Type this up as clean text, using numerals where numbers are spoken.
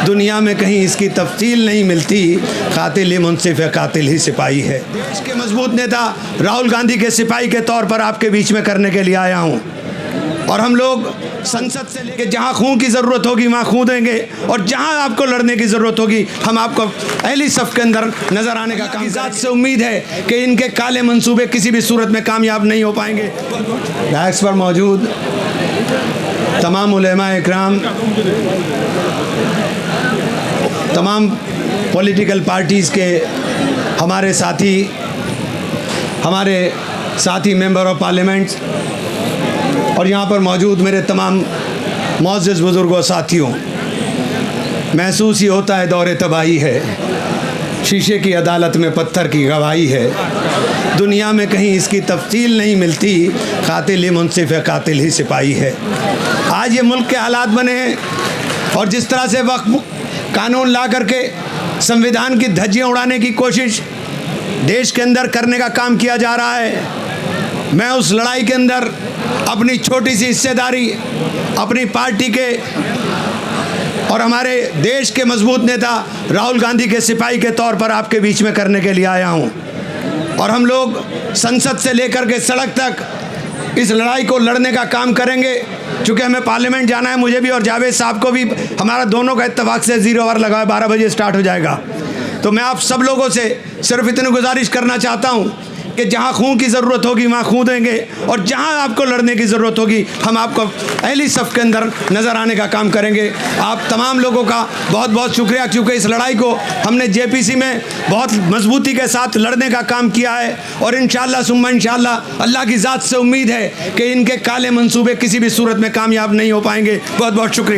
दुनिया में कहीं इसकी तफसील नहीं मिलती। कातिल ही मुंसिफ है, कातिल ही सिपाही है। देश के मजबूत नेता राहुल गांधी के सिपाही के तौर पर आपके बीच में करने के लिए आया हूँ। और हम लोग संसद से लेकर जहाँ खून की ज़रूरत होगी वहाँ खून देंगे, और जहाँ आपको लड़ने की ज़रूरत होगी हम आपको पहली सफ़ के अंदर नज़र आने का काम। ज़ात से उम्मीद है कि इनके काले मंसूबे किसी भी सूरत में कामयाब नहीं हो पाएंगे। डैक्स पर मौजूद तमाम उलेमा इकराम, तमाम पॉलिटिकल पार्टीज़ के हमारे साथी मेंबर ऑफ पार्लियामेंट, और यहाँ पर मौजूद मेरे तमाम मुअज़्ज़िज़ बुज़ुर्गों साथियों, महसूस ही होता है दौरे तबाही है, शीशे की अदालत में पत्थर की गवाही है। दुनिया में कहीं इसकी तफसील नहीं मिलती। कातिल ही मुंसिफ है, कातिल ही सिपाही है। आज ये मुल्क के हालात बने हैं, और जिस तरह से वक्फ कानून ला करके संविधान की धज्जियाँ उड़ाने की कोशिश देश के अंदर करने का काम किया जा रहा है, मैं उस लड़ाई के अंदर अपनी छोटी सी हिस्सेदारी अपनी पार्टी के और हमारे देश के मजबूत नेता राहुल गांधी के सिपाही के तौर पर आपके बीच में करने के लिए आया हूं। और हम लोग संसद से लेकर के सड़क तक इस लड़ाई को लड़ने का काम करेंगे। चूँकि हमें पार्लियामेंट जाना है, मुझे भी और जावेद साहब को भी, हमारा दोनों का इत्तेफाक से 0 आवर लगा है, 12 बजे स्टार्ट हो जाएगा। तो मैं आप सब लोगों से सिर्फ इतनी गुजारिश करना चाहता हूँ कि जहाँ खून की ज़रूरत होगी वहाँ खून देंगे, और जहाँ आपको लड़ने की ज़रूरत होगी हम आपको पहली सफ़ के अंदर नज़र आने का काम करेंगे। आप तमाम लोगों का बहुत बहुत शुक्रिया, क्योंकि इस लड़ाई को हमने जेपीसी में बहुत मजबूती के साथ लड़ने का काम किया है, और इंशाअल्लाह सुम्मा इंशाअल्लाह अल्लाह की ज़ात से उम्मीद है कि इनके काले मंसूबे किसी भी सूरत में कामयाब नहीं हो पाएंगे। बहुत बहुत शुक्रिया।